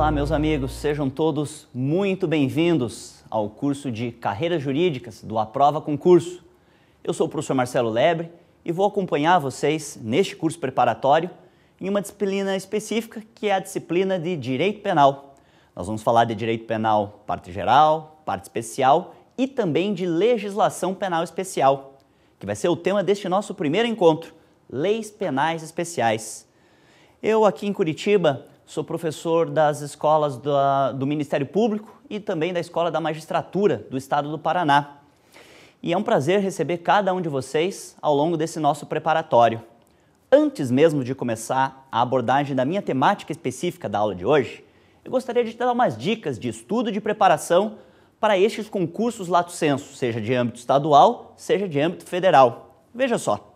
Olá, meus amigos, sejam todos muito bem-vindos ao curso de Carreiras Jurídicas do Aprova Concurso. Eu sou o professor Marcelo Lebre e vou acompanhar vocês neste curso preparatório em uma disciplina específica que é a disciplina de Direito Penal. Nós vamos falar de Direito Penal parte geral, parte especial e também de Legislação Penal Especial, que vai ser o tema deste nosso primeiro encontro, Leis Penais Especiais. Eu aqui em Curitiba sou professor das escolas do Ministério Público e também da Escola da Magistratura do Estado do Paraná. E é um prazer receber cada um de vocês ao longo desse nosso preparatório. Antes mesmo de começar a abordagem da minha temática específica da aula de hoje, eu gostaria de te dar umas dicas de estudo e de preparação para estes concursos lato sensu, seja de âmbito estadual, seja de âmbito federal. Veja só,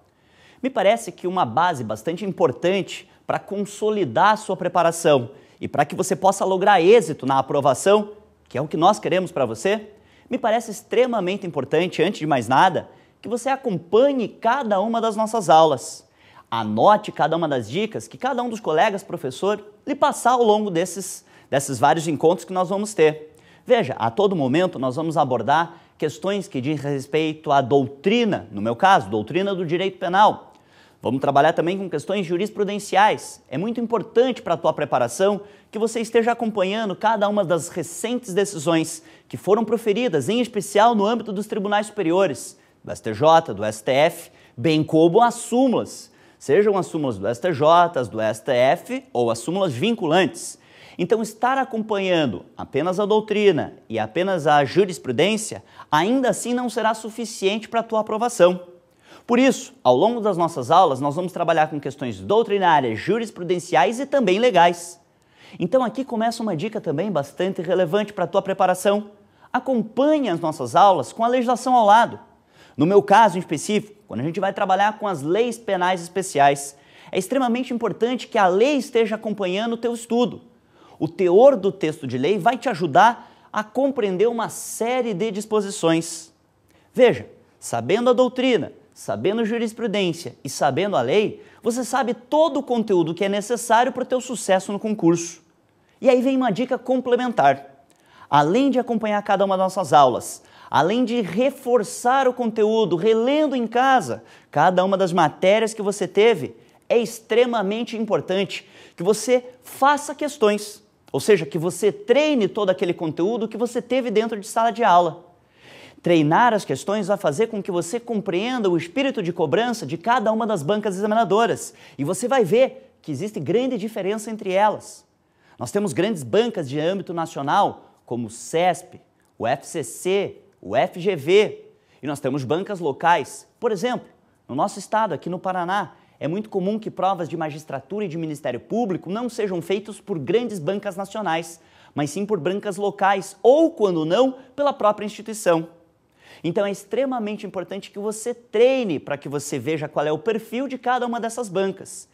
me parece que uma base bastante importante para consolidar a sua preparação e para que você possa lograr êxito na aprovação, que é o que nós queremos para você, me parece extremamente importante, antes de mais nada, que você acompanhe cada uma das nossas aulas. Anote cada uma das dicas que cada um dos colegas professor lhe passar ao longo desses vários encontros que nós vamos ter. Veja, a todo momento nós vamos abordar questões que dizem respeito à doutrina, no meu caso, doutrina do direito penal. Vamos trabalhar também com questões jurisprudenciais. É muito importante para a tua preparação que você esteja acompanhando cada uma das recentes decisões que foram proferidas, em especial no âmbito dos tribunais superiores, do STJ, do STF, bem como as súmulas, sejam as súmulas do STJ, as do STF ou as súmulas vinculantes. Então, estar acompanhando apenas a doutrina e apenas a jurisprudência, ainda assim não será suficiente para a tua aprovação. Por isso, ao longo das nossas aulas, nós vamos trabalhar com questões doutrinárias, jurisprudenciais e também legais. Então aqui começa uma dica também bastante relevante para a tua preparação. Acompanhe as nossas aulas com a legislação ao lado. No meu caso em específico, quando a gente vai trabalhar com as leis penais especiais, é extremamente importante que a lei esteja acompanhando o teu estudo. O teor do texto de lei vai te ajudar a compreender uma série de disposições. Veja, sabendo a doutrina, sabendo jurisprudência e sabendo a lei, você sabe todo o conteúdo que é necessário para o teu sucesso no concurso. E aí vem uma dica complementar. Além de acompanhar cada uma das nossas aulas, além de reforçar o conteúdo, relendo em casa cada uma das matérias que você teve, é extremamente importante que você faça questões, ou seja, que você treine todo aquele conteúdo que você teve dentro de sala de aula. Treinar as questões vai fazer com que você compreenda o espírito de cobrança de cada uma das bancas examinadoras e você vai ver que existe grande diferença entre elas. Nós temos grandes bancas de âmbito nacional, como o CESP, o FCC, o FGV, e nós temos bancas locais. Por exemplo, no nosso estado, aqui no Paraná, é muito comum que provas de magistratura e de Ministério Público não sejam feitas por grandes bancas nacionais, mas sim por bancas locais ou, quando não, pela própria instituição. Então é extremamente importante que você treine para que você veja qual é o perfil de cada uma dessas bancas.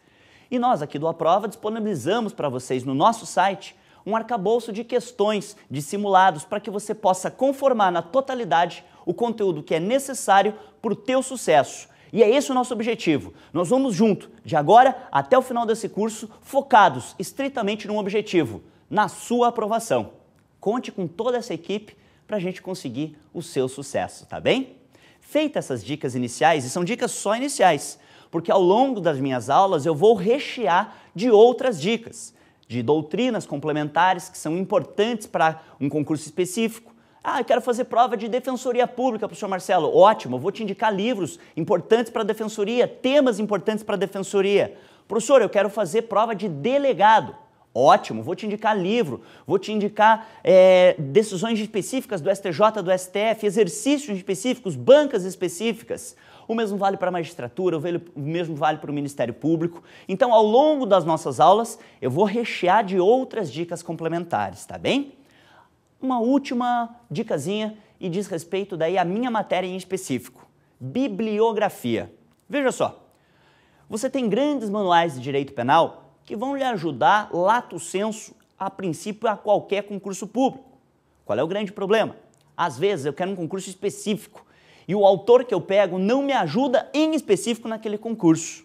E nós aqui do Aprova disponibilizamos para vocês no nosso site um arcabouço de questões, de simulados, para que você possa conformar na totalidade o conteúdo que é necessário para o teu sucesso. E é esse o nosso objetivo. Nós vamos junto, de agora até o final desse curso, focados estritamente num objetivo, na sua aprovação. Conte com toda essa equipe para a gente conseguir o seu sucesso, tá bem? Feitas essas dicas iniciais, e são dicas só iniciais, porque ao longo das minhas aulas eu vou rechear de outras dicas, de doutrinas complementares que são importantes para um concurso específico. Ah, eu quero fazer prova de defensoria pública, professor Marcelo. Ótimo, eu vou te indicar livros importantes para a defensoria, temas importantes para a defensoria. Professor, eu quero fazer prova de delegado. Ótimo, vou te indicar livro, vou te indicar decisões específicas do STJ, do STF, exercícios específicos, bancas específicas. O mesmo vale para a magistratura, o mesmo vale para o Ministério Público. Então, ao longo das nossas aulas, eu vou rechear de outras dicas complementares, tá bem? Uma última dicasinha e diz respeito daí à minha matéria em específico, bibliografia. Veja só, você tem grandes manuais de direito penal que vão lhe ajudar lato sensu, a princípio, a qualquer concurso público. Qual é o grande problema? Às vezes eu quero um concurso específico e o autor que eu pego não me ajuda em específico naquele concurso.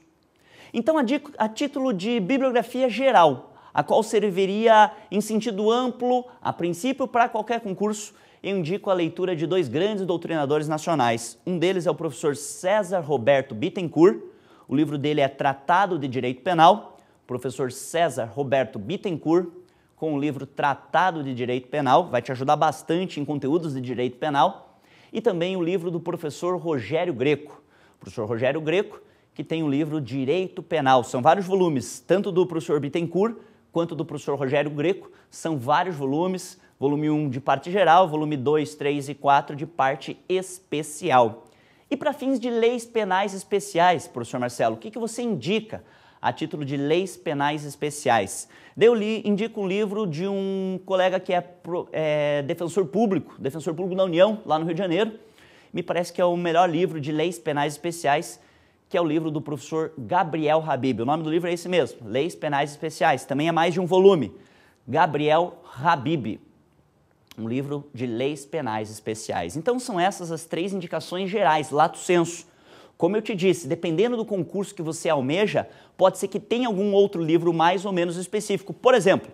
Então, a título de bibliografia geral, a qual serviria em sentido amplo, a princípio, para qualquer concurso. Eu indico a leitura de dois grandes doutrinadores nacionais. Um deles é o professor César Roberto Bittencourt. O livro dele é Tratado de Direito Penal. Professor César Roberto Bittencourt, com o livro Tratado de Direito Penal, vai te ajudar bastante em conteúdos de direito penal. E também o livro do professor Rogério Greco. O professor Rogério Greco, que tem o livro Direito Penal. São vários volumes, tanto do professor Bittencourt quanto do professor Rogério Greco. São vários volumes, volume 1 de parte geral, volume 2, 3 e 4 de parte especial. E para fins de leis penais especiais, professor Marcelo, o que você indica a título de leis penais especiais? Eu indico um livro de um colega que é defensor público da União, lá no Rio de Janeiro. Me parece que é o melhor livro de leis penais especiais, que é o livro do professor Gabriel Habib. O nome do livro é esse mesmo, Leis Penais Especiais. Também é mais de um volume. Gabriel Habib, um livro de leis penais especiais. Então são essas as três indicações gerais, lato sensu. Como eu te disse, dependendo do concurso que você almeja, pode ser que tenha algum outro livro mais ou menos específico. Por exemplo,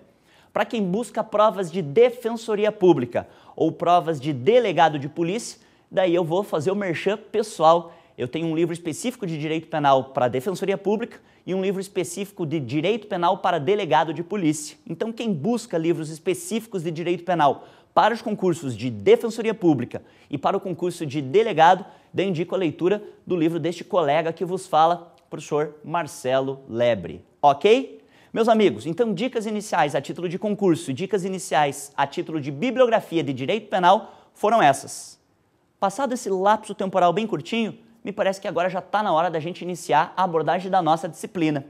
para quem busca provas de defensoria pública ou provas de delegado de polícia, daí eu vou fazer o merchan pessoal. Eu tenho um livro específico de direito penal para defensoria pública e um livro específico de direito penal para delegado de polícia. Então, quem busca livros específicos de direito penal para os concursos de defensoria pública e para o concurso de delegado, eu indico a leitura do livro deste colega que vos fala, professor Marcelo Lebre. Ok? Meus amigos, então dicas iniciais a título de concurso e dicas iniciais a título de bibliografia de direito penal foram essas. Passado esse lapso temporal bem curtinho, me parece que agora já está na hora da gente iniciar a abordagem da nossa disciplina.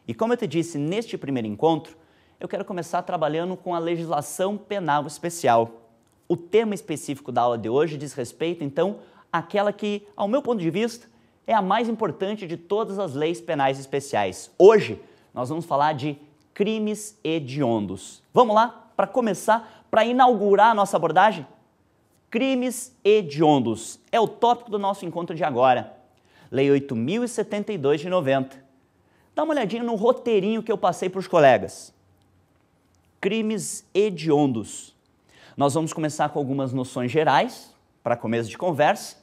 E como eu te disse neste primeiro encontro, eu quero começar trabalhando com a legislação penal especial. O tema específico da aula de hoje diz respeito, então, àquela que, ao meu ponto de vista, é a mais importante de todas as leis penais especiais. Hoje, nós vamos falar de crimes hediondos. Vamos lá, para começar, para inaugurar a nossa abordagem? Crimes hediondos é o tópico do nosso encontro de agora. Lei 8.072 de 90. Dá uma olhadinha no roteirinho que eu passei para os colegas. Crimes hediondos. Nós vamos começar com algumas noções gerais, para começo de conversa.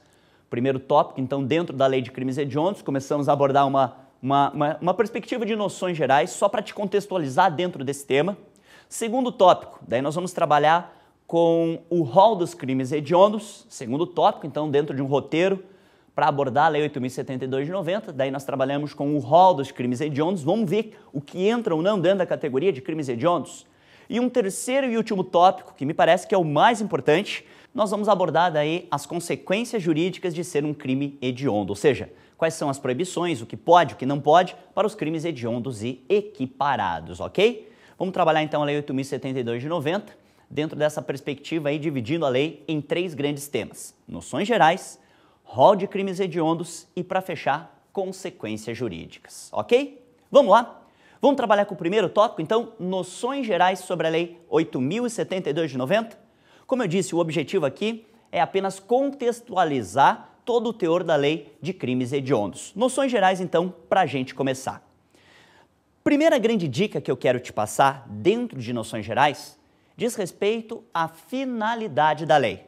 Primeiro tópico, então, dentro da lei de crimes hediondos, começamos a abordar uma perspectiva de noções gerais, só para te contextualizar dentro desse tema. Segundo tópico, daí nós vamos trabalhar com o rol dos crimes hediondos. Segundo tópico, então, dentro de um roteiro, para abordar a lei 8.072 de 90, daí nós trabalhamos com o rol dos crimes hediondos. Vamos ver o que entra ou não dentro da categoria de crimes hediondos. E um terceiro e último tópico, que me parece que é o mais importante, nós vamos abordar daí as consequências jurídicas de ser um crime hediondo, ou seja, quais são as proibições, o que pode, o que não pode, para os crimes hediondos e equiparados, ok? Vamos trabalhar então a lei 8.072 de 90, dentro dessa perspectiva aí, dividindo a lei em três grandes temas: noções gerais, rol de crimes hediondos e, para fechar, consequências jurídicas, ok? Vamos lá? Vamos trabalhar com o primeiro tópico, então, noções gerais sobre a Lei 8.072 de 90. Como eu disse, o objetivo aqui é apenas contextualizar todo o teor da Lei de Crimes Hediondos. Noções gerais, então, para a gente começar. Primeira grande dica que eu quero te passar dentro de noções gerais diz respeito à finalidade da lei.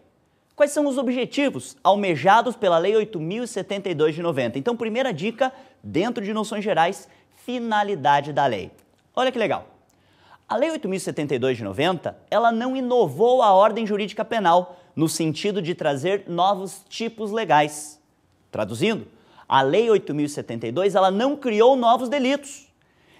Quais são os objetivos almejados pela Lei 8.072 de 90? Então, primeira dica, dentro de noções gerais, finalidade da lei. Olha que legal. A Lei 8.072 de 90, ela não inovou a ordem jurídica penal no sentido de trazer novos tipos legais. Traduzindo, a Lei 8.072, ela não criou novos delitos.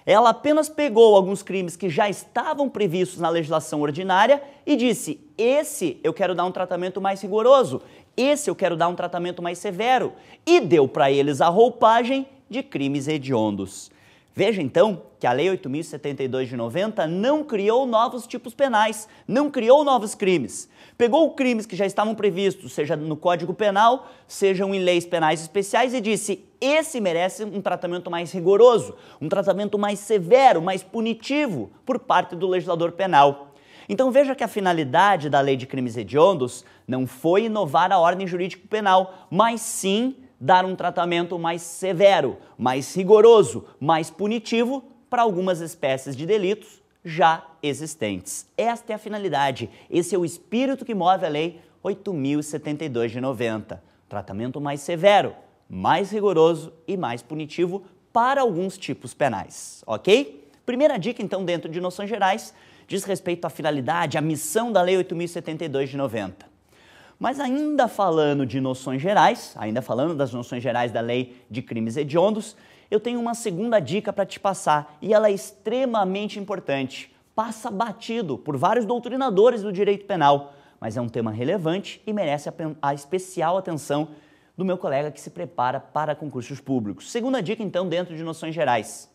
Ela apenas pegou alguns crimes que já estavam previstos na legislação ordinária e disse: esse eu quero dar um tratamento mais rigoroso, esse eu quero dar um tratamento mais severo, e deu para eles a roupagem de crimes hediondos. Veja então que a Lei 8.072 de 90 não criou novos tipos penais, não criou novos crimes. Pegou crimes que já estavam previstos, seja no Código Penal, sejam em leis penais especiais, e disse: esse merece um tratamento mais rigoroso, um tratamento mais severo, mais punitivo por parte do legislador penal. Então veja que a finalidade da Lei de Crimes Hediondos não foi inovar a ordem jurídico-penal, mas sim dar um tratamento mais severo, mais rigoroso, mais punitivo para algumas espécies de delitos, já existentes. Esta é a finalidade, esse é o espírito que move a Lei 8.072 de 90. Tratamento mais severo, mais rigoroso e mais punitivo para alguns tipos penais, ok? Primeira dica, então, dentro de noções gerais, diz respeito à finalidade, à missão da Lei 8.072 de 90. Mas ainda falando de noções gerais, ainda falando das noções gerais da Lei de Crimes Hediondos, eu tenho uma segunda dica para te passar e ela é extremamente importante. Passa batido por vários doutrinadores do direito penal, mas é um tema relevante e merece a especial atenção do meu colega que se prepara para concursos públicos. Segunda dica, então, dentro de noções gerais.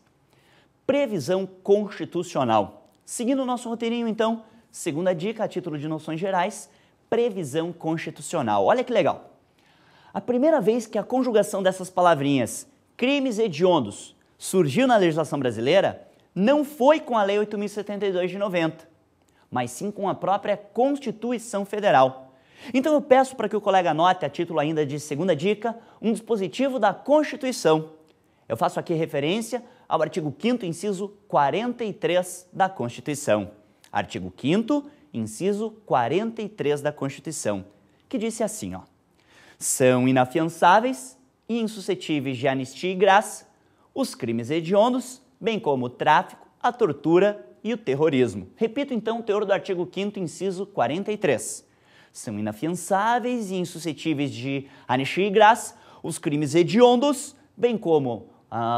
Previsão constitucional. Seguindo o nosso roteirinho, então, segunda dica, a título de noções gerais, previsão constitucional. Olha que legal. A primeira vez que a conjugação dessas palavrinhas, crimes hediondos, surgiu na legislação brasileira, não foi com a Lei 8.072 de 90, mas sim com a própria Constituição Federal. Então eu peço para que o colega anote, a título ainda de segunda dica, um dispositivo da Constituição. Eu faço aqui referência ao artigo 5º, inciso 43 da Constituição. Artigo 5º, inciso 43 da Constituição, que disse assim, ó: são inafiançáveis e insuscetíveis de anistia e graça os crimes hediondos, bem como o tráfico, a tortura e o terrorismo. Repito então o teor do artigo 5º, inciso 43. São inafiançáveis e insuscetíveis de anistia e graça os crimes hediondos, bem como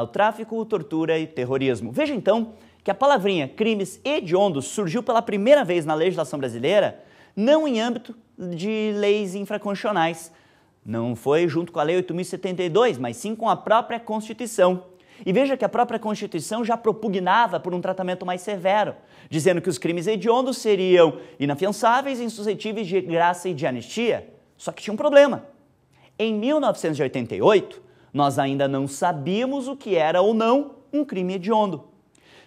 o tráfico, tortura e terrorismo. Veja então que a palavrinha crimes hediondos surgiu pela primeira vez na legislação brasileira, não em âmbito de leis infraconstitucionais. Não foi junto com a Lei 8.072, mas sim com a própria Constituição. E veja que a própria Constituição já propugnava por um tratamento mais severo, dizendo que os crimes hediondos seriam inafiançáveis e insuscetíveis de graça e de anistia. Só que tinha um problema. Em 1988, nós ainda não sabíamos o que era ou não um crime hediondo.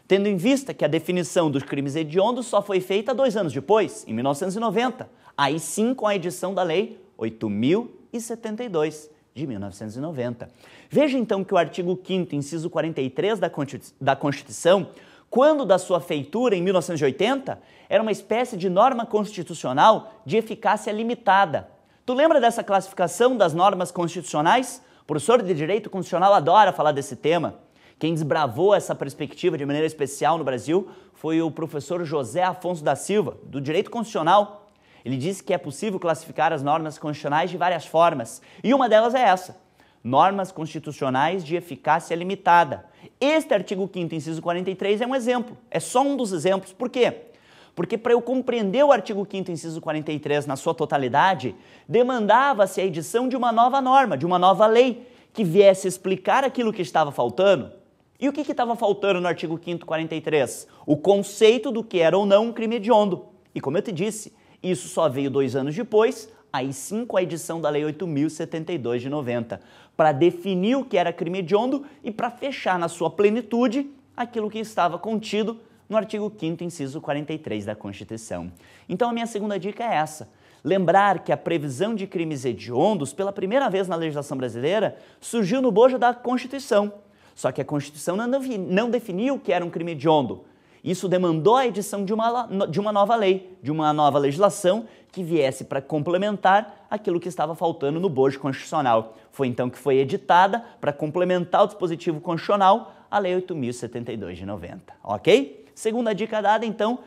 Tendo em vista que a definição dos crimes hediondos só foi feita 2 anos depois, em 1990, aí sim com a edição da Lei 8.072 de 1990. Veja então que o artigo 5º, inciso 43 da Constituição, quando da sua feitura em 1980, era uma espécie de norma constitucional de eficácia limitada. Tu lembra dessa classificação das normas constitucionais? O professor de Direito Constitucional adora falar desse tema. Quem desbravou essa perspectiva de maneira especial no Brasil foi o professor José Afonso da Silva, do Direito Constitucional. Ele disse que é possível classificar as normas constitucionais de várias formas, e uma delas é essa: normas constitucionais de eficácia limitada. Este artigo 5º, inciso 43, é um exemplo, é só um dos exemplos. Por quê? Porque para eu compreender o artigo 5º, inciso 43 na sua totalidade, demandava-se a edição de uma nova norma, de uma nova lei, que viesse explicar aquilo que estava faltando. E o que estava faltando no artigo 5º, 43? O conceito do que era ou não um crime hediondo. E como eu te disse, isso só veio 2 anos depois, aí sim com a edição da Lei 8.072 de 90, para definir o que era crime hediondo e para fechar na sua plenitude aquilo que estava contido no artigo 5º, inciso 43 da Constituição. Então a minha segunda dica é essa: lembrar que a previsão de crimes hediondos, pela primeira vez na legislação brasileira, surgiu no bojo da Constituição. Só que a Constituição não definiu o que era um crime hediondo. Isso demandou a edição de uma nova lei, de uma nova legislação que viesse para complementar aquilo que estava faltando no bojo constitucional. Foi então que foi editada, para complementar o dispositivo constitucional, a Lei 8.072 de 90, ok? Segunda dica dada, então,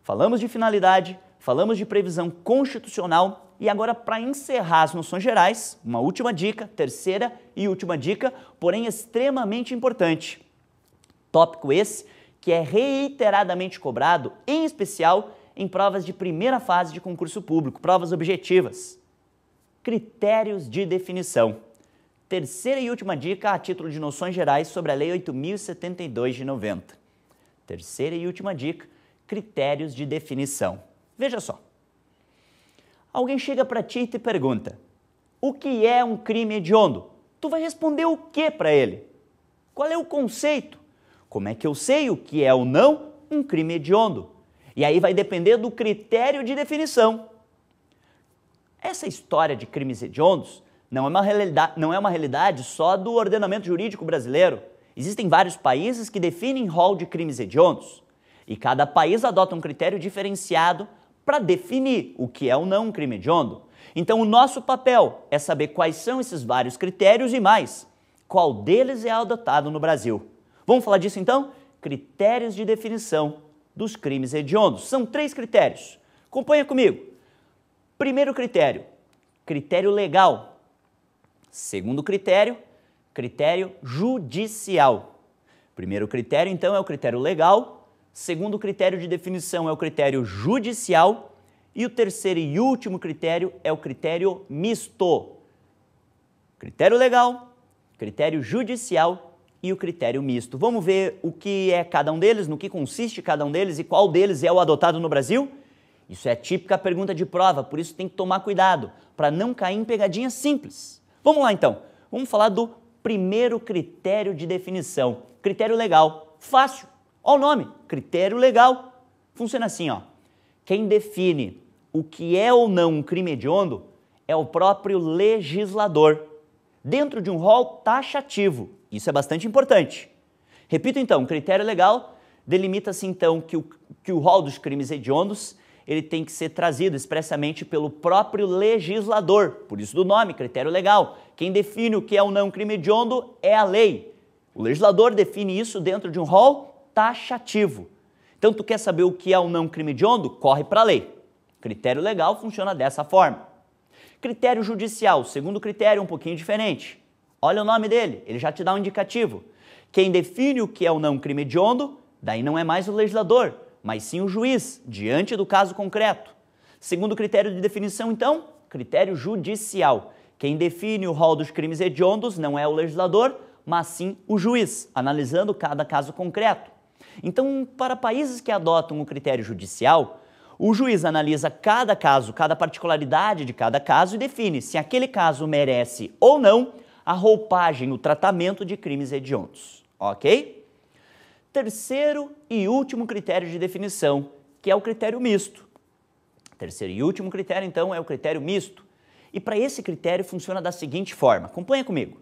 falamos de finalidade, falamos de previsão constitucional e agora, para encerrar as noções gerais, uma última dica, terceira e última dica, porém extremamente importante. Tópico esse que é reiteradamente cobrado, em especial em provas de primeira fase de concurso público, provas objetivas. Critérios de definição. Terceira e última dica a título de noções gerais sobre a Lei 8.072 de 90. Terceira e última dica, critérios de definição. Veja só. Alguém chega para ti e te pergunta: o que é um crime hediondo? Tu vai responder o que para ele? Qual é o conceito? Como é que eu sei o que é ou não um crime hediondo? E aí vai depender do critério de definição. Essa história de crimes hediondos não é uma realidade só do ordenamento jurídico brasileiro. Existem vários países que definem rol de crimes hediondos. e cada país adota um critério diferenciado para definir o que é ou não um crime hediondo. Então, o nosso papel é saber quais são esses vários critérios e mais, qual deles é adotado no Brasil. Vamos falar disso então? Critérios de definição dos crimes hediondos. São 3 critérios. Acompanha comigo. Primeiro critério, critério legal. Segundo critério, critério judicial. Primeiro critério, então, é o critério legal. Segundo critério de definição é o critério judicial. E o terceiro e último critério é o critério misto. Critério legal, critério judicial e o critério misto. Vamos ver o que é cada um deles, no que consiste cada um deles e qual deles é o adotado no Brasil? Isso é típica pergunta de prova, por isso tem que tomar cuidado para não cair em pegadinhas simples. Vamos lá então, vamos falar do primeiro critério de definição. Critério legal, fácil, olha o nome, critério legal. Funciona assim, ó. Quem define o que é ou não um crime hediondo é o próprio legislador, dentro de um rol taxativo. Isso é bastante importante. Repito então, critério legal delimita-se então que o rol dos crimes hediondos ele tem que ser trazido expressamente pelo próprio legislador, por isso do nome, critério legal. Quem define o que é ou não um crime hediondo é a lei. O legislador define isso dentro de um rol taxativo. Então, tu quer saber o que é ou não um crime hediondo? Corre para a lei. Critério legal funciona dessa forma. Critério judicial, segundo critério, um pouquinho diferente. Olha o nome dele, ele já te dá um indicativo. Quem define o que é ou não um crime hediondo, daí não é mais o legislador, mas sim o juiz, diante do caso concreto. Segundo critério de definição, então, critério judicial. Quem define o rol dos crimes hediondos não é o legislador, mas sim o juiz, analisando cada caso concreto. Então, para países que adotam o critério judicial, o juiz analisa cada caso, cada particularidade de cada caso e define se aquele caso merece ou não a roupagem, o tratamento de crimes hediondos. Ok? Terceiro e último critério de definição, que é o critério misto. Terceiro e último critério, então, é o critério misto. E para esse critério funciona da seguinte forma. Acompanha comigo.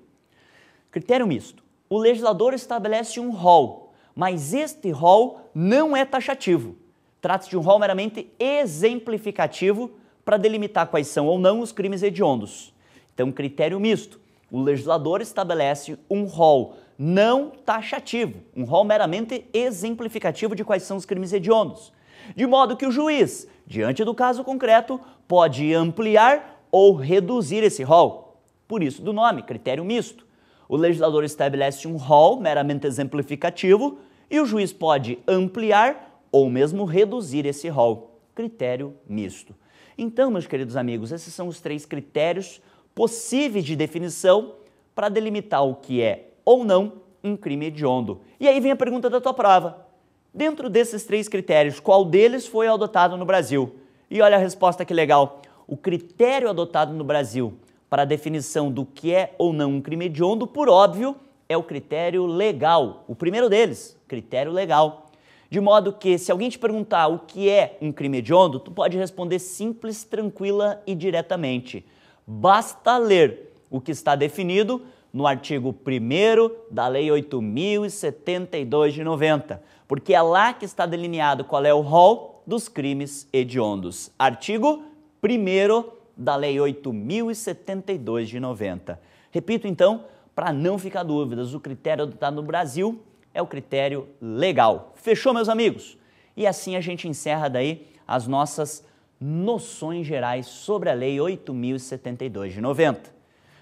Critério misto. O legislador estabelece um rol, mas este rol não é taxativo. Trata-se de um rol meramente exemplificativo para delimitar quais são ou não os crimes hediondos. Então, critério misto. O legislador estabelece um rol não taxativo, um rol meramente exemplificativo de quais são os crimes hediondos. De modo que o juiz, diante do caso concreto, pode ampliar ou reduzir esse rol. Por isso do nome, critério misto. O legislador estabelece um rol meramente exemplificativo e o juiz pode ampliar ou mesmo reduzir esse rol. Critério misto. Então, meus queridos amigos, esses são os 3 critérios possíveis de definição para delimitar o que é ou não um crime hediondo. E aí vem a pergunta da tua prova. Dentro desses 3 critérios, qual deles foi adotado no Brasil? E olha a resposta que legal. O critério adotado no Brasil para a definição do que é ou não um crime hediondo, por óbvio, é o critério legal. O primeiro deles, critério legal. De modo que, se alguém te perguntar o que é um crime hediondo, tu pode responder simples, tranquila e diretamente. Basta ler o que está definido no artigo 1º da Lei 8.072 de 90, porque é lá que está delineado qual é o rol dos crimes hediondos. Artigo 1º da Lei 8.072 de 90. Repito então, para não ficar dúvidas, o critério adotado no Brasil é o critério legal. Fechou, meus amigos? E assim a gente encerra daí as nossas noções gerais sobre a Lei 8.072 de 90.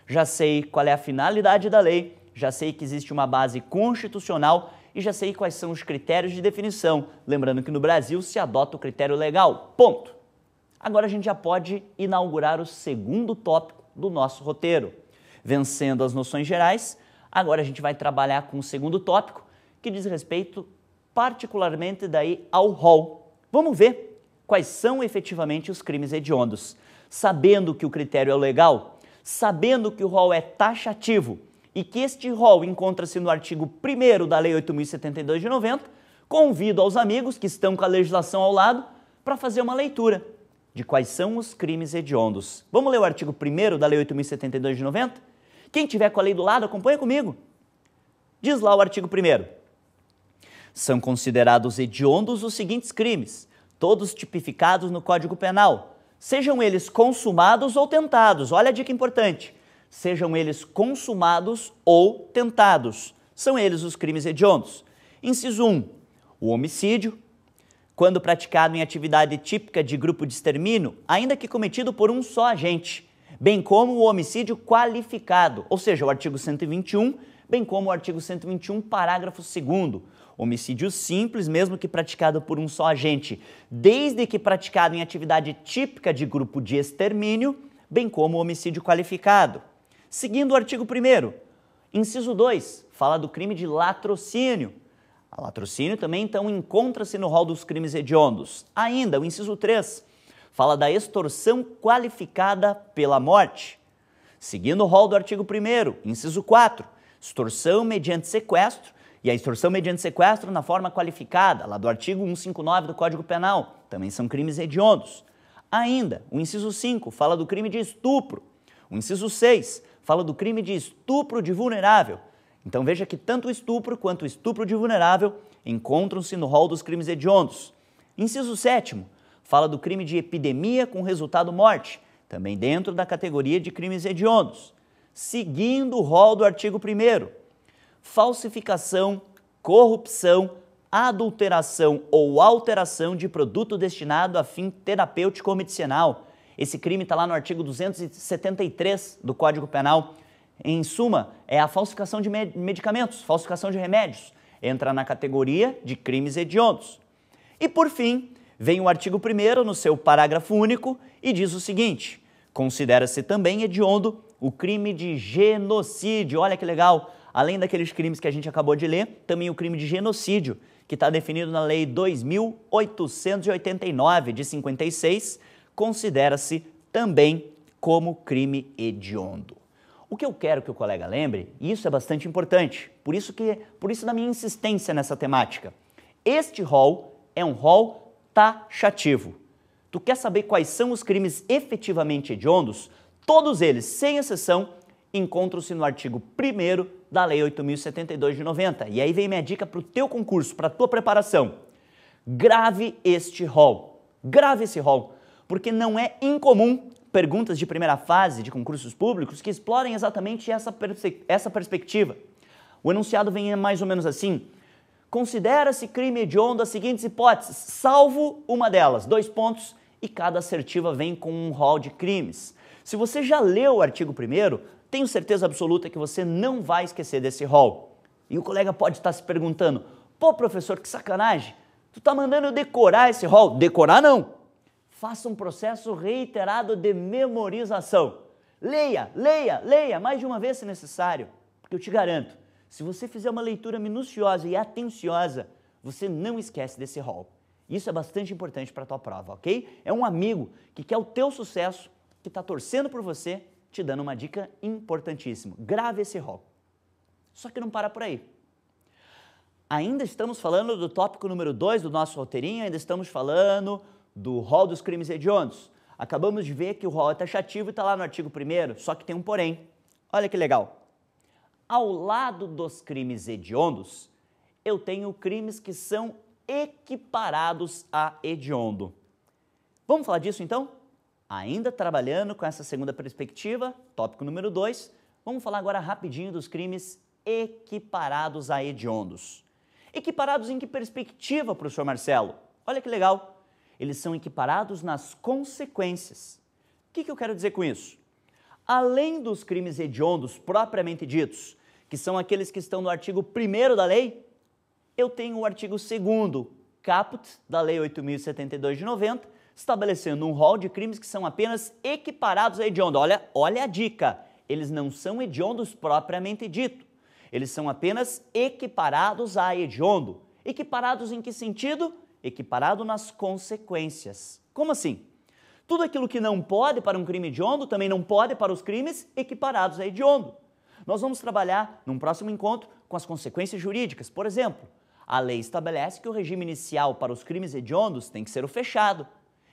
Já sei qual é a finalidade da lei, já sei que existe uma base constitucional e já sei quais são os critérios de definição. Lembrando que no Brasil se adota o critério legal. Ponto. Agora a gente já pode inaugurar o segundo tópico do nosso roteiro. Vencendo as noções gerais, agora a gente vai trabalhar com o segundo tópico, que diz respeito particularmente daí ao rol. Vamos ver quais são efetivamente os crimes hediondos. Sabendo que o critério é legal, sabendo que o rol é taxativo e que este rol encontra-se no artigo 1º da Lei 8.072 de 90, convido aos amigos que estão com a legislação ao lado para fazer uma leitura de quais são os crimes hediondos. Vamos ler o artigo 1º da Lei 8.072 de 90? Quem tiver com a lei do lado, acompanha comigo. Diz lá o artigo 1º. São considerados hediondos os seguintes crimes, todos tipificados no Código Penal, sejam eles consumados ou tentados. Olha a dica importante. Sejam eles consumados ou tentados. São eles os crimes hediondos. Inciso 1, o homicídio, quando praticado em atividade típica de grupo de extermínio, ainda que cometido por um só agente, bem como o homicídio qualificado, ou seja, o artigo 121, bem como o artigo 121, parágrafo 2º. Homicídio simples, mesmo que praticado por um só agente, desde que praticado em atividade típica de grupo de extermínio, bem como o homicídio qualificado. Seguindo o artigo 1º, inciso 2, fala do crime de latrocínio. A latrocínio também, então, encontra-se no rol dos crimes hediondos. Ainda, o inciso 3, fala da extorsão qualificada pela morte. Seguindo o rol do artigo 1º, inciso 4, extorsão mediante sequestro, e a extorsão mediante sequestro na forma qualificada, lá do artigo 159 do Código Penal, também são crimes hediondos. Ainda, o inciso 5 fala do crime de estupro. O inciso 6 fala do crime de estupro de vulnerável. Então veja que tanto o estupro quanto o estupro de vulnerável encontram-se no rol dos crimes hediondos. Inciso 7º fala do crime de epidemia com resultado morte, também dentro da categoria de crimes hediondos. Seguindo o rol do artigo 1º, falsificação, corrupção, adulteração ou alteração de produto destinado a fim terapêutico ou medicinal. Esse crime está lá no artigo 273 do Código Penal. Em suma, é a falsificação de medicamentos, falsificação de remédios. Entra na categoria de crimes hediondos. E por fim, vem o artigo 1º no seu parágrafo único e diz o seguinte: considera-se também hediondo o crime de genocídio. Olha que legal! Além daqueles crimes que a gente acabou de ler, também o crime de genocídio, que está definido na Lei 2.889, de 56, considera-se também como crime hediondo. O que eu quero que o colega lembre, e isso é bastante importante, por isso da minha insistência nessa temática, este rol é um rol taxativo. Tu quer saber quais são os crimes efetivamente hediondos? Todos eles, sem exceção, encontram-se no artigo 1º da Lei 8.072 de 90. E aí vem minha dica para o teu concurso, para a tua preparação. Grave este rol. Grave esse rol, porque não é incomum perguntas de primeira fase de concursos públicos que explorem exatamente essa perspectiva. O enunciado vem mais ou menos assim: considera-se crime hediondo as seguintes hipóteses, salvo uma delas, 2 pontos, e cada assertiva vem com um rol de crimes. Se você já leu o artigo 1º, tenho certeza absoluta que você não vai esquecer desse rol. E o colega pode estar se perguntando: pô, professor, que sacanagem, tu tá mandando eu decorar esse rol? Decorar não! Faça um processo reiterado de memorização. Leia, leia, leia mais de uma vez se necessário, porque eu te garanto, se você fizer uma leitura minuciosa e atenciosa, você não esquece desse rol. Isso é bastante importante para a tua prova, ok? É um amigo que quer o teu sucesso, que está torcendo por você, te dando uma dica importantíssima. Grave esse rol. Só que não para por aí. Ainda estamos falando do tópico número 2 do nosso roteirinho, ainda estamos falando do rol dos crimes hediondos. Acabamos de ver que o rol é taxativo e está lá no artigo 1º, só que tem um porém. Olha que legal. Ao lado dos crimes hediondos, eu tenho crimes que são equiparados a hediondo. Vamos falar disso então? Ainda trabalhando com essa segunda perspectiva, tópico número 2, vamos falar agora rapidinho dos crimes equiparados a hediondos. Equiparados em que perspectiva, professor Marcelo? Olha que legal, eles são equiparados nas consequências. O que eu quero dizer com isso? Além dos crimes hediondos propriamente ditos, que são aqueles que estão no artigo 1º da lei, eu tenho o artigo 2º, caput, da Lei 8.072 de 90, estabelecendo um rol de crimes que são apenas equiparados a hediondo. Olha a dica, eles não são hediondos propriamente dito, eles são apenas equiparados a hediondo. Equiparados em que sentido? Equiparado nas consequências. Como assim? Tudo aquilo que não pode para um crime hediondo também não pode para os crimes equiparados a hediondo. Nós vamos trabalhar num próximo encontro com as consequências jurídicas. Por exemplo, a lei estabelece que o regime inicial para os crimes hediondos tem que ser o fechado.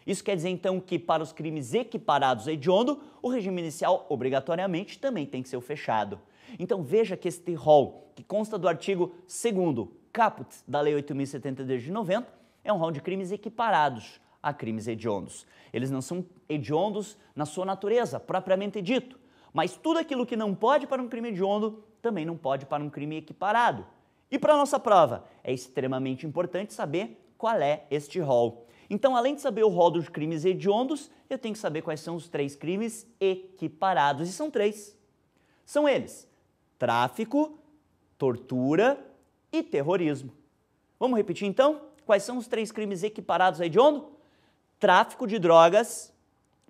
Isso quer dizer, então, que para os crimes equiparados a hediondo, o regime inicial, obrigatoriamente, também tem que ser o fechado. Então, veja que este rol, que consta do artigo 2º, caput da Lei 8.072 de 90 é um rol de crimes equiparados a crimes hediondos. Eles não são hediondos na sua natureza, propriamente dito, mas tudo aquilo que não pode para um crime hediondo também não pode para um crime equiparado. E para a nossa prova, é extremamente importante saber qual é este rol. Então, além de saber o rol dos crimes hediondos, eu tenho que saber quais são os 3 crimes equiparados. E são 3. São eles: tráfico, tortura e terrorismo. Vamos repetir então? Quais são os 3 crimes equiparados a hediondo? Tráfico de drogas,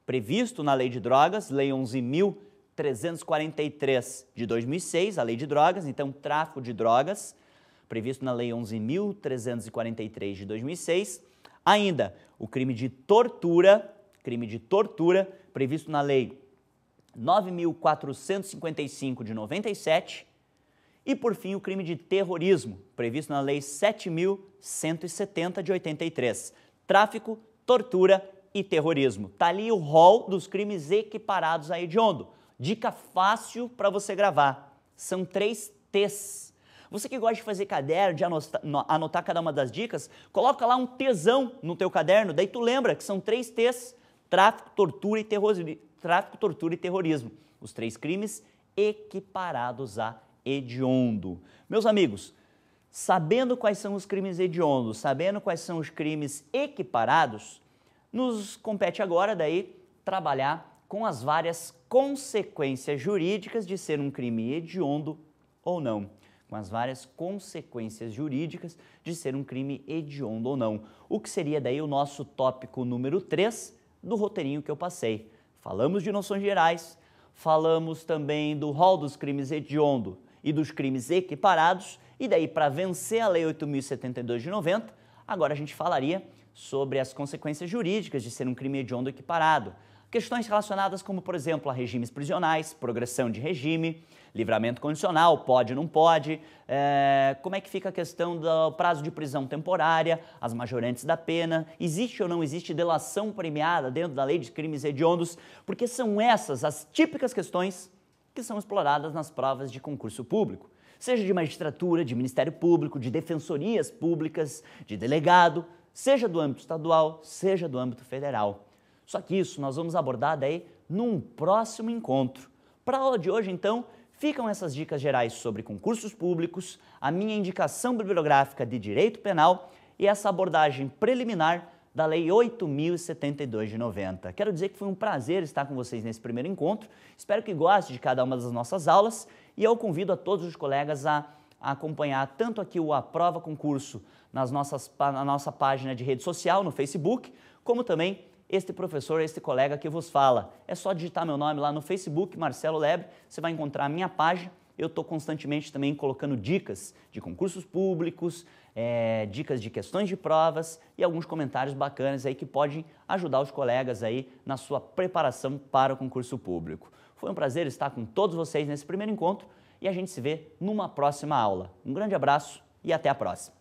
previsto na Lei de Drogas, Lei 11.343 de 2006, a Lei de Drogas. Então, tráfico de drogas, previsto na Lei 11.343 de 2006. Ainda, o crime de tortura, previsto na Lei 9.455 de 97. E, por fim, o crime de terrorismo, previsto na Lei 7.170 de 83. Tráfico, tortura e terrorismo. Tá ali o rol dos crimes equiparados a hediondo. Dica fácil para você gravar. São 3 T's. Você que gosta de fazer caderno, de anotar cada uma das dicas, coloca lá um Tzão no teu caderno, daí tu lembra que são 3 T's: tráfico, tortura e terrorismo. Os 3 crimes equiparados a hediondo. Meus amigos, sabendo quais são os crimes hediondos, sabendo quais são os crimes equiparados, nos compete agora daí trabalhar com as várias consequências jurídicas de ser um crime hediondo ou não. Com as várias consequências jurídicas de ser um crime hediondo ou não. O que seria daí o nosso tópico número 3 do roteirinho que eu passei. Falamos de noções gerais, falamos também do rol dos crimes hediondo e dos crimes equiparados, e daí para vencer a Lei 8.072 de 90, agora a gente falaria sobre as consequências jurídicas de ser um crime hediondo equiparado. Questões relacionadas como, por exemplo, a regimes prisionais, progressão de regime, livramento condicional, pode, não pode, como é que fica a questão do prazo de prisão temporária, as majorantes da pena, existe ou não existe delação premiada dentro da lei de crimes hediondos, porque são essas as típicas questões que são exploradas nas provas de concurso público, seja de magistratura, de Ministério Público, de defensorias públicas, de delegado, seja do âmbito estadual, seja do âmbito federal. Só que isso nós vamos abordar daí num próximo encontro. Para a aula de hoje, então, ficam essas dicas gerais sobre concursos públicos, a minha indicação bibliográfica de direito penal e essa abordagem preliminar da Lei 8.072 de 90. Quero dizer que foi um prazer estar com vocês nesse primeiro encontro. Espero que gostem de cada uma das nossas aulas e eu convido a todos os colegas a acompanhar tanto aqui o Aprova Concurso na nossa página de rede social, no Facebook, como também este professor, este colega que vos fala. É só digitar meu nome lá no Facebook, Marcelo Lebre, você vai encontrar a minha página. Eu estou constantemente também colocando dicas de concursos públicos, dicas de questões de provas e alguns comentários bacanas aí que podem ajudar os colegas aí na sua preparação para o concurso público. Foi um prazer estar com todos vocês nesse primeiro encontro e a gente se vê numa próxima aula. Um grande abraço e até a próxima.